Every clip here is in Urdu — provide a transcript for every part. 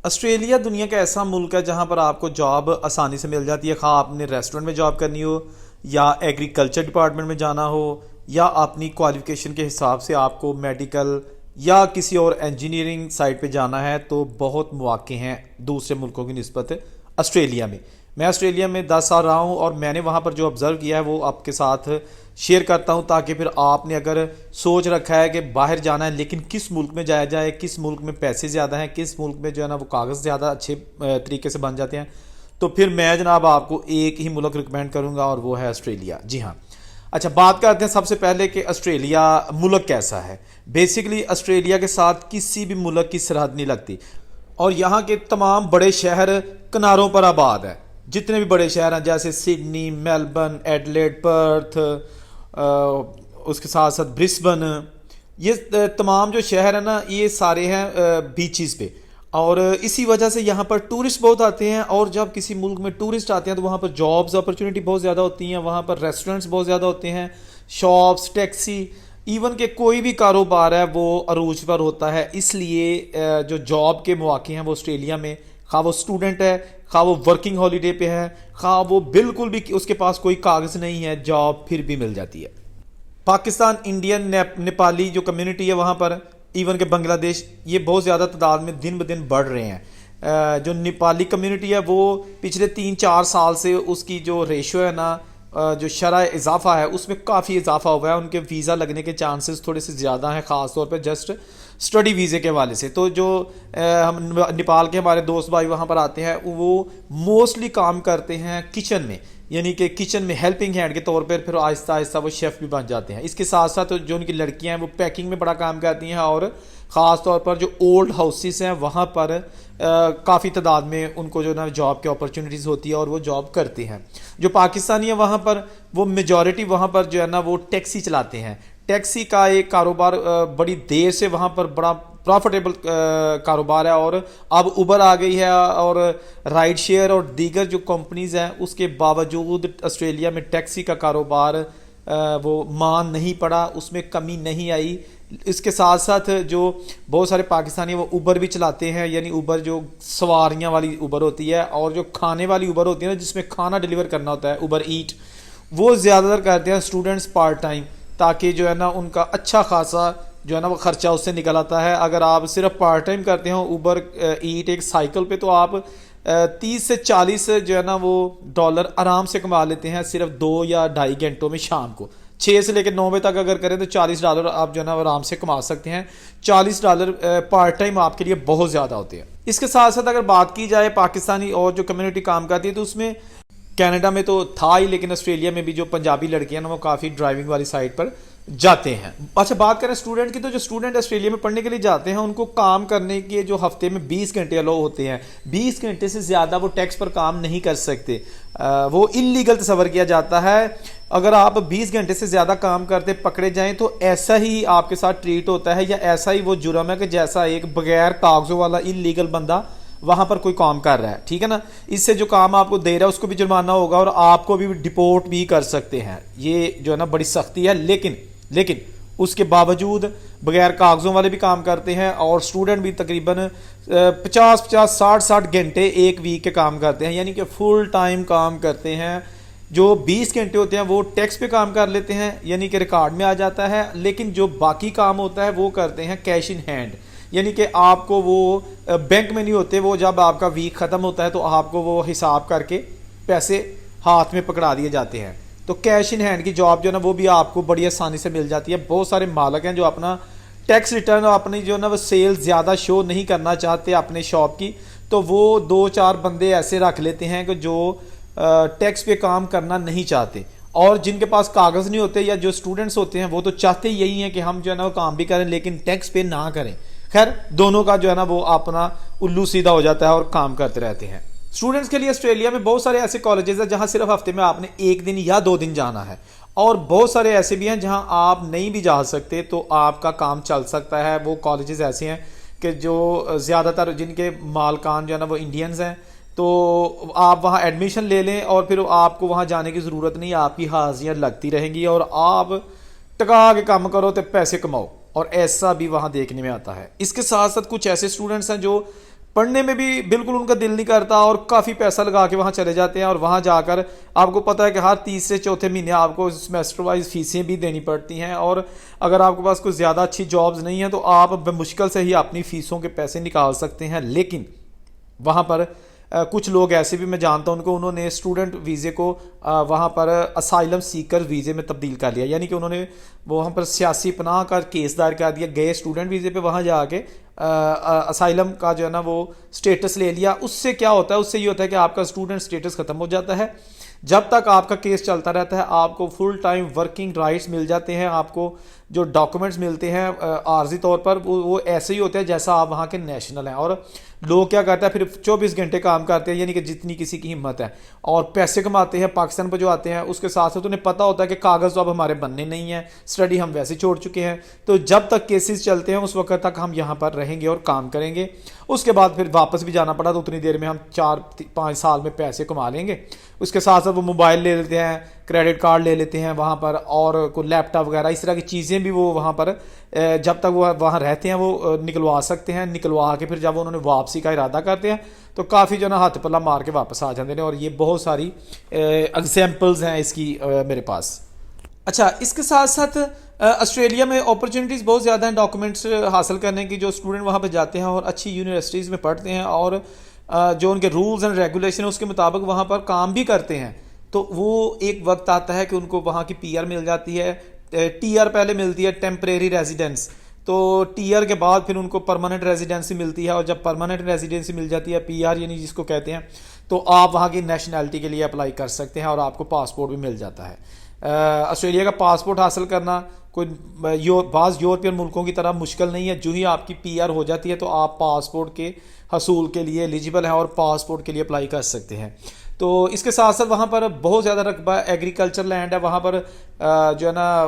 آسٹریلیا دنیا کا ایسا ملک ہے جہاں پر آپ کو جاب آسانی سے مل جاتی ہے، خواہ آپ نے ریسٹورنٹ میں جاب کرنی ہو یا ایگریکلچر ڈپارٹمنٹ میں جانا ہو یا اپنی کوالیفیکیشن کے حساب سے آپ کو میڈیکل یا کسی اور انجینئرنگ سائٹ پہ جانا ہے تو بہت مواقع ہیں دوسرے ملکوں کی نسبت آسٹریلیا میں۔ میں آسٹریلیا میں 10 سال رہا ہوں اور میں نے وہاں پر جو آبزرو کیا ہے وہ آپ کے ساتھ شیئر کرتا ہوں، تاکہ پھر آپ نے اگر سوچ رکھا ہے کہ باہر جانا ہے لیکن کس ملک میں جایا جائے، کس ملک میں پیسے زیادہ ہیں، کس ملک میں جو ہے نا وہ کاغذ زیادہ اچھے طریقے سے بن جاتے ہیں، تو پھر میں جناب آپ کو ایک ہی ملک ریکمینڈ کروں گا اور وہ ہے آسٹریلیا۔ جی ہاں، اچھا بات کرتے ہیں سب سے پہلے کہ آسٹریلیا ملک کیسا ہے۔ بیسیکلی آسٹریلیا کے ساتھ کسی بھی ملک کی سرحد نہیں لگتی اور یہاں کے تمام بڑے شہر کناروں پر آباد ہیں۔ جتنے بھی بڑے شہر ہیں جیسے سڈنی، میلبرن، ایڈلیڈ، پرتھ، اس کے ساتھ ساتھ برسبن، یہ تمام جو شہر ہیں نا یہ سارے ہیں بیچز پہ، اور اسی وجہ سے یہاں پر ٹورسٹ بہت آتے ہیں، اور جب کسی ملک میں ٹورسٹ آتے ہیں تو وہاں پر جابز اپرچونیٹی بہت زیادہ ہوتی ہیں، وہاں پر ریسٹورنٹس بہت زیادہ ہوتے ہیں، شاپس، ٹیکسی، ایون کہ کوئی بھی کاروبار ہے وہ عروج پر ہوتا ہے۔ اس لیے جو جاب کے مواقع ہیں وہ آسٹریلیا میں، خواہ وہ اسٹوڈنٹ ہے، خواہ وہ ورکنگ ہالیڈے پہ ہے، خواہ وہ بالکل بھی اس کے پاس کوئی کاغذ نہیں ہے، جاب پھر بھی مل جاتی ہے۔ پاکستان، انڈین، نیپالی جو کمیونٹی ہے وہاں پر، ایون کہ بنگلہ دیش، یہ بہت زیادہ تعداد میں دن بدن بڑھ رہے ہیں۔ جو نیپالی کمیونٹی ہے وہ پچھلے 3-4 سال سے اس کی جو ریشو ہے نا، جو شرح اضافہ ہے اس میں کافی اضافہ ہوا ہے، ان کے ویزا لگنے کے چانسز تھوڑے سے زیادہ ہیں، خاص طور پہ جسٹ اسٹڈی ویزے کے حوالے سے۔ تو جو ہم نیپال کے ہمارے دوست بھائی وہاں پر آتے ہیں وہ موسٹلی کام کرتے ہیں کچن میں، یعنی کہ کچن میں ہیلپنگ ہینڈ کے طور پر، پھر آہستہ آہستہ وہ شیف بھی بن جاتے ہیں۔ اس کے ساتھ ساتھ جو ان کی لڑکیاں ہیں وہ پیکنگ میں بڑا کام کرتی ہیں، اور خاص طور پر جو اولڈ ہاؤسز ہیں وہاں پر کافی تعداد میں ان کو جو نا جاب کے اپرچونیٹیز ہوتی ہے اور وہ جاب کرتے ہیں۔ جو پاکستانی ہیں وہاں پر وہ میجورٹی وہاں پر جو ہے نا وہ ٹیکسی چلاتے ہیں۔ ٹیکسی کا ایک کاروبار بڑی دیر سے وہاں پر بڑا پروفیٹیبل کاروبار ہے، اور اب اوبر آ گئی ہے اور رائڈ شیئر اور دیگر جو کمپنیز ہیں، اس کے باوجود آسٹریلیا میں ٹیکسی کا کاروبار وہ مان نہیں پڑا، اس میں کمی نہیں آئی۔ اس کے ساتھ ساتھ جو بہت سارے پاکستانی وہ اوبر بھی چلاتے ہیں، یعنی اوبر جو سواریاں والی اوبر ہوتی ہے، اور جو کھانے والی اوبر ہوتی ہے نا جس میں کھانا ڈیلیور کرنا ہوتا ہے، اوبر ایٹ، وہ زیادہ تر کرتے ہیں اسٹوڈنٹس پارٹ ٹائم، تاکہ جو ہے نا ان کا اچھا خاصا جو ہے نا وہ خرچہ اس سے نکل آتا ہے۔ اگر آپ صرف پارٹ ٹائم کرتے ہیں اوبر ایٹ ایک سائیکل پہ، تو آپ 30 سے 40 جو ہے نا وہ ڈالر آرام سے کما لیتے ہیں صرف 2 یا 2.5 گھنٹوں میں۔ شام کو 6 سے لے کے 9 بجے تک اگر کریں تو $40 آپ جو ہے نا آرام سے کما سکتے ہیں۔ $40 پارٹ ٹائم آپ کے لیے بہت زیادہ ہوتے ہیں۔ اس کے ساتھ ساتھ اگر بات کی جائے پاکستانی اور جو کمیونٹی کام کرتی ہے تو اس میں کینیڈا میں تو تھا ہی، لیکن آسٹریلیا میں بھی جو پنجابی لڑکیاں ہیں وہ کافی ڈرائیونگ والی سائٹ پر جاتے ہیں۔ اچھا بات کریں اسٹوڈنٹ کی، تو جو اسٹوڈنٹ آسٹریلیا میں پڑھنے کے لیے جاتے ہیں ان کو کام کرنے کے جو ہفتے میں 20 گھنٹے الاؤ ہوتے ہیں، 20 گھنٹے سے زیادہ وہ ٹیکس پر کام نہیں کر سکتے، وہ انلیگل تصور کیا جاتا ہے۔ اگر آپ 20 گھنٹے سے زیادہ کام کرتے پکڑے جائیں تو ایسا ہی آپ کے ساتھ ٹریٹ ہوتا ہے، یا ایسا ہی وہ جرم ہے کہ جیسا ایک بغیر کاغذوں والا انلیگل بندہ وہاں پر کوئی کام کر رہا ہے، ٹھیک ہے نا۔ اس سے جو کام آپ کو دے رہا ہے اس کو بھی جرمانہ ہوگا اور آپ کو بھی ڈپورٹ بھی کر سکتے ہیں۔ یہ جو ہے نا بڑی سختی ہے، لیکن اس کے باوجود بغیر کاغذوں والے بھی کام کرتے ہیں، اور اسٹوڈنٹ بھی تقریباً 50-60 گھنٹے ایک ویک کے کام کرتے ہیں، یعنی کہ فل ٹائم کام کرتے ہیں۔ جو 20 گھنٹے ہوتے ہیں وہ ٹیکس پہ کام کر لیتے ہیں، یعنی کہ ریکارڈ میں آ جاتا ہے، لیکن جو باقی کام ہوتا ہے وہ کرتے ہیں کیش ان ہینڈ، یعنی کہ آپ کو وہ بینک میں نہیں ہوتے، وہ جب آپ کا ویک ختم ہوتا ہے تو آپ کو وہ حساب کر کے پیسے ہاتھ میں پکڑا دیے جاتے ہیں۔ تو کیش ان ہینڈ کی جاب جو ہے نا وہ بھی آپ کو بڑی آسانی سے مل جاتی ہے۔ بہت سارے مالک ہیں جو اپنا ٹیکس ریٹرن اور اپنی جو ہے نا وہ سیل زیادہ شو نہیں کرنا چاہتے اپنے شاپ کی، تو وہ 2-4 بندے ایسے رکھ لیتے ہیں کہ جو ٹیکس پہ کام کرنا نہیں چاہتے، اور جن کے پاس کاغذ نہیں ہوتے یا جو اسٹوڈنٹس ہوتے ہیں وہ تو چاہتے یہی ہیں کہ ہم جو ہے نا وہ کام بھی کریں لیکن ٹیکس پہ نہ کریں۔ خیر دونوں کا جو ہے نا وہ اپنا الو سیدھا ہو جاتا ہے اور کام کرتے رہتے ہیں۔ اسٹوڈنٹس کے لیے آسٹریلیا میں بہت سارے ایسے کالجز ہیں جہاں صرف ہفتے میں آپ نے 1 دن یا 2 دن جانا ہے، اور بہت سارے ایسے بھی ہیں جہاں آپ نہیں بھی جا سکتے تو آپ کا کام چل سکتا ہے۔ وہ کالجز ایسے ہیں کہ جو زیادہ تر جن کے مالکان جو ہے نا وہ انڈینز ہیں، تو آپ وہاں ایڈمیشن لے لیں اور پھر آپ کو وہاں جانے کی ضرورت نہیں، آپ کی حاضریاں لگتی رہیں گی اور آپ ٹکا کے کام کرو تو پیسے کماؤ، اور ایسا بھی وہاں دیکھنے میں آتا ہے۔ اس کے ساتھ ساتھ کچھ ایسے اسٹوڈنٹس ہیں جو پڑھنے میں بھی بالکل ان کا دل نہیں کرتا اور کافی پیسہ لگا کے وہاں چلے جاتے ہیں، اور وہاں جا کر آپ کو پتہ ہے کہ ہر تیسرے چوتھے مہینے آپ کو سیمسٹر وائز فیسیں بھی دینی پڑتی ہیں، اور اگر آپ کے پاس کوئی زیادہ اچھی جابز نہیں ہیں تو آپ بمشکل سے ہی اپنی فیسوں کے پیسے نکال سکتے ہیں. لیکن وہاں پر کچھ لوگ ایسے بھی میں جانتا ہوں انہوں نے اسٹوڈنٹ ویزے کو وہاں پر اسائلم سیکر ویزے میں تبدیل کر لیا، یعنی کہ انہوں نے وہاں پر سیاسی پناہ کا کیس دائر کر دیا، گئے اسٹوڈنٹ ویزے پہ، وہاں جا کے اسائلم کا جو ہے نا وہ سٹیٹس لے لیا. اس سے کیا ہوتا ہے، اس سے یہ ہوتا ہے کہ آپ کا اسٹوڈنٹ سٹیٹس ختم ہو جاتا ہے. جب تک آپ کا کیس چلتا رہتا ہے آپ کو فل ٹائم ورکنگ رائٹس مل جاتے ہیں، آپ کو جو ڈاکومنٹس ملتے ہیں عارضی طور پر وہ ایسے ہی ہوتے ہیں جیسا آپ وہاں کے نیشنل ہیں. اور لوگ کیا کرتے ہیں، پھر 24 گھنٹے کام کرتے ہیں، یعنی کہ جتنی کسی کی ہمت ہے، اور پیسے کماتے ہیں پاکستان پہ جو آتے ہیں. اس کے ساتھ ساتھ انہیں پتہ ہوتا ہے کہ کاغذ تو اب ہمارے بننے نہیں ہیں، اسٹڈی ہم ویسے چھوڑ چکے ہیں، تو جب تک کیسز چلتے ہیں اس وقت تک ہم یہاں پر رہیں گے اور کام کریں گے. اس کے بعد پھر واپس بھی جانا پڑا تو اتنی دیر میں ہم 4-5 سال میں پیسے کما لیں گے. اس کے ساتھ ساتھ وہ موبائل لے لیتے ہیں، کریڈٹ کارڈ لے لیتے ہیں وہاں پر، اور کوئی لیپ ٹاپ وغیرہ اس طرح کی چیزیں بھی وہ وہاں پر جب تک وہ وہاں رہتے ہیں وہ نکلوا سکتے ہیں. نکلوا کے پھر جب انہوں نے واپسی کا ارادہ کرتے ہیں تو کافی جو ہے نا ہاتھ پلہ مار کے واپس آ جاتے ہیں. اور یہ بہت ساری ایگزامپلز ہیں اس کی میرے پاس. اچھا، اس کے ساتھ ساتھ آسٹریلیا میں اپرچونیٹیز بہت زیادہ ہیں ڈاکومنٹس حاصل کرنے کی. جو اسٹوڈنٹ وہاں پہ جاتے ہیں اور اچھی یونیورسٹیز میں پڑھتے ہیں اور جو ان کے رولز اینڈ ریگولیشن اس کے مطابق وہاں پر کام بھی کرتے ہیں، تو وہ ایک وقت آتا ہے کہ ان کو وہاں کی پی آر مل جاتی ہے. ٹی آر پہلے ملتی ہے، ٹیمپریری ریزیڈنس، تو ٹی آر کے بعد پھر ان کو پرماننٹ ریزیڈنسی ملتی ہے. اور جب پرماننٹ ریزیڈنسی مل جاتی ہے، پی آر یعنی جس کو کہتے ہیں، تو آپ وہاں کی نیشنلٹی کے لیے اپلائی کر سکتے ہیں اور آپ کو پاسپورٹ بھی مل جاتا ہے. آسٹریلیا کا پاسپورٹ حاصل کرنا کوئی بعض یورپین ملکوں کی طرح مشکل نہیں ہے. جو ہی آپ کی پی آر ہو جاتی ہے تو آپ پاسپورٹ کے حصول کے لیے ایلیجیبل ہیں اور پاسپورٹ کے لیے اپلائی کر سکتے ہیں. تو اس کے ساتھ ساتھ وہاں پر بہت زیادہ رقبہ ایگریکلچر لینڈ ہے. وہاں پر جو ہے نا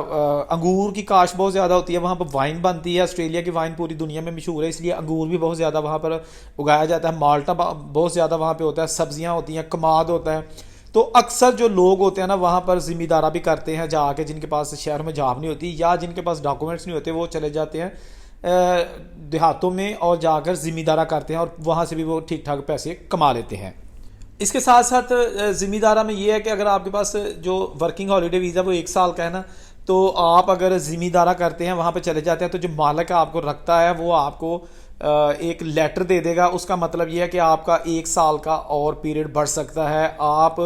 انگور کی کاشت بہت زیادہ ہوتی ہے، وہاں پر وائن بنتی ہے. آسٹریلیا کی وائن پوری دنیا میں مشہور ہے، اس لیے انگور بھی بہت زیادہ وہاں پر اگایا جاتا ہے. مالٹا بہت زیادہ وہاں پہ ہوتا ہے، سبزیاں ہوتی ہیں، کماد ہوتا ہے. تو اکثر جو لوگ ہوتے ہیں نا وہاں پر ذمہ دارہ بھی کرتے ہیں جا کے، جن کے پاس شہر میں جاب نہیں ہوتی یا جن کے پاس ڈاکومنٹس نہیں ہوتے، وہ چلے جاتے ہیں دیہاتوں میں اور جا کر ذمہ دارہ کرتے ہیں اور وہاں سے بھی وہ ٹھیک ٹھاک پیسے کما لیتے ہیں. اس کے ساتھ ساتھ ذمہ دارہ میں یہ ہے کہ اگر آپ کے پاس جو ورکنگ ہالیڈے ویزا وہ 1 سال کا ہے نا، تو آپ اگر ذمہ دارہ کرتے ہیں وہاں پہ چلے جاتے ہیں تو جو مالک آپ کو رکھتا ہے وہ آپ کو ایک لیٹر دے دے گا. اس کا مطلب یہ ہے کہ آپ کا 1 سال کا اور پیریڈ بڑھ سکتا ہے. آپ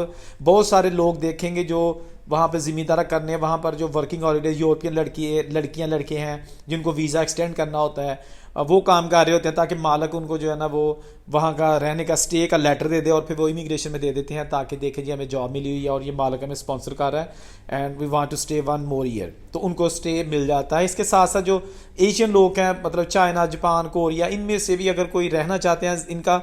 بہت سارے لوگ دیکھیں گے جو وہاں پہ ذمہ دارہ کرنے، وہاں پر جو ورکنگ ہالیڈے یورپین لڑکیاں لڑکے ہیں جن کو ویزا ایکسٹینڈ کرنا ہوتا ہے، وہ کام کر رہے ہوتے ہیں تاکہ مالک ان کو جو ہے نا وہ وہاں کا رہنے کا اسٹے کا لیٹر دے دے، اور پھر وہ امیگریشن میں دے دیتے ہیں تاکہ دیکھیں جی ہمیں جاب ملی ہوئی ہے اور یہ مالک ہمیں اسپانسر کر رہا ہے and we want to stay 1 more year، تو ان کو اسٹے مل جاتا ہے. اس کے ساتھ ساتھ جو ایشین لوگ ہیں، مطلب چائنا، جاپان، کوریا، ان میں سے بھی اگر کوئی رہنا چاہتے ہیں، ان کا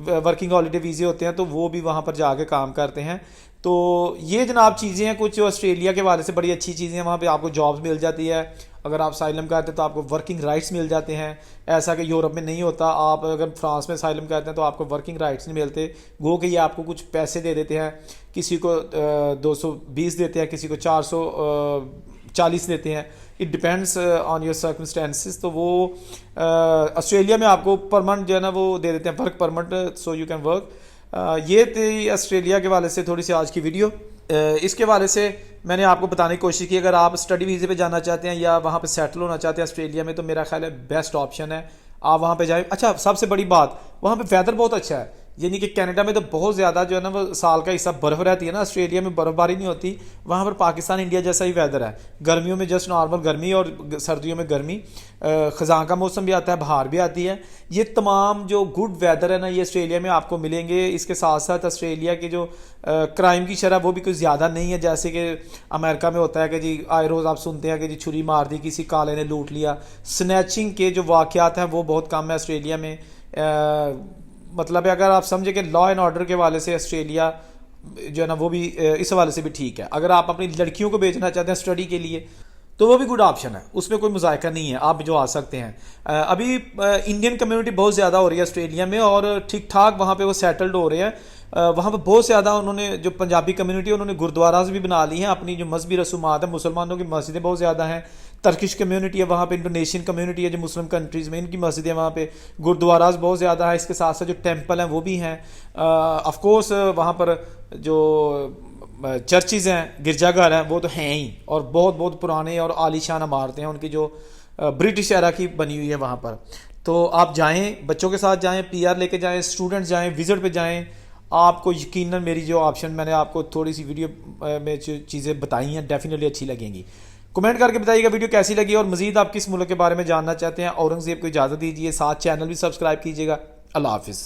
ورکنگ ہالیڈے ویزے ہوتے ہیں تو وہ بھی وہاں پر جا کے کام کرتے ہیں. تو یہ جناب چیزیں ہیں کچھ آسٹریلیا کے حوالے سے بڑی اچھی چیزیں ہیں. وہاں پہ آپ کو جابز مل جاتی ہے، اگر آپ اسائلم کرتے ہیں تو آپ کو ورکنگ رائٹس مل جاتے ہیں، ایسا کہ یورپ میں نہیں ہوتا. آپ اگر فرانس میں اسائلم کرتے ہیں تو آپ کو ورکنگ رائٹس نہیں ملتے، گو کہ یہ آپ کو کچھ پیسے دے دیتے ہیں، کسی کو 220 دیتے ہیں، کسی کو 440 دیتے ہیں. It depends on your circumstances. تو وہ آسٹریلیا میں آپ کو پرمنٹ جو ہے نا وہ دے دیتے ہیں، work permit, so you can work. یہ تھی آسٹریلیا کے حوالے سے تھوڑی سی آج کی ویڈیو. اس کے حوالے سے میں نے آپ کو بتانے کی کوشش کی، اگر آپ اسٹڈی ویزے پہ جانا چاہتے ہیں یا وہاں پہ سیٹل ہونا چاہتے ہیں آسٹریلیا میں، تو میرا خیال ہے بیسٹ آپشن ہے، آپ وہاں پہ جائیں. اچھا، سب سے بڑی بات، وہاں پہ ویدر بہت اچھا ہے. یعنی کہ کینیڈا میں تو بہت زیادہ جو ہے نا وہ سال کا حصہ برف رہتی ہے نا، آسٹریلیا میں برف باری نہیں ہوتی. وہاں پر پاکستان انڈیا جیسا ہی ویدر ہے، گرمیوں میں جسٹ نارمل گرمی اور سردیوں میں گرمی، خزاں کا موسم بھی آتا ہے، بہار بھی آتی ہے. یہ تمام جو گڈ ویدر ہے نا یہ آسٹریلیا میں آپ کو ملیں گے. اس کے ساتھ ساتھ آسٹریلیا کے جو کرائم کی شرح وہ بھی کوئی زیادہ نہیں ہے، جیسے کہ امریکہ میں ہوتا ہے کہ جی آئے روز آپ سنتے ہیں کہ جی چھری مار دی، کسی کالے نے لوٹ لیا. سنیچنگ کے جو واقعات ہیں وہ بہت کم ہے آسٹریلیا میں. مطلب ہے اگر آپ سمجھیں کہ لا اینڈ آرڈر کے حوالے سے آسٹریلیا جو ہے نا وہ بھی اس حوالے سے بھی ٹھیک ہے. اگر آپ اپنی لڑکیوں کو بھیجنا چاہتے ہیں اسٹڈی کے لیے تو وہ بھی گڈ آپشن ہے، اس میں کوئی مذائقہ نہیں ہے، آپ جو آ سکتے ہیں. ابھی انڈین کمیونٹی بہت زیادہ ہو رہی ہے آسٹریلیا میں اور ٹھیک ٹھاک وہاں پہ وہ سیٹلڈ ہو رہے ہیں. وہاں پہ بہت زیادہ انہوں نے جو پنجابی کمیونٹی انہوں نے گردواراز بھی بنا لی ہیں، اپنی جو مذہبی رسومات ہیں، مسلمانوں کی مسجدیں بہت زیادہ ہیں. ترکش کمیونٹی ہے وہاں پہ، انڈونیشین کمیونٹی ہے جو مسلم کنٹریز میں، ان کی مسجدیں وہاں پہ، گردواراز بہت زیادہ ہے، اس کے ساتھ ساتھ جو ٹیمپل ہیں وہ بھی ہیں، آف کورس وہاں پر جو چرچز ہیں، گرجا گھر ہیں وہ تو ہیں ہی، اور بہت بہت پرانے اور عالی شان عمارتیں ہیں ان کی جو برٹش ایرا کی بنی ہوئی ہے وہاں پر. تو آپ جائیں، بچوں کے ساتھ جائیں، PR لے کے جائیں، اسٹوڈنٹس جائیں، وزٹ پہ جائیں. آپ کو یقیناً میری جو آپشن میں نے آپ کو تھوڑی سی ویڈیو میں جو چیزیں بتائی ہیں ڈیفینیٹلی اچھی لگیں گی. کمنٹ کر کے بتائیے گا ویڈیو کیسی لگی، اور مزید آپ کس ملک کے بارے میں جاننا چاہتے ہیں. اورنگزیب کو اجازت دیجیے، ساتھ چینل بھی سبسکرائب کیجیے گا. اللہ حافظ.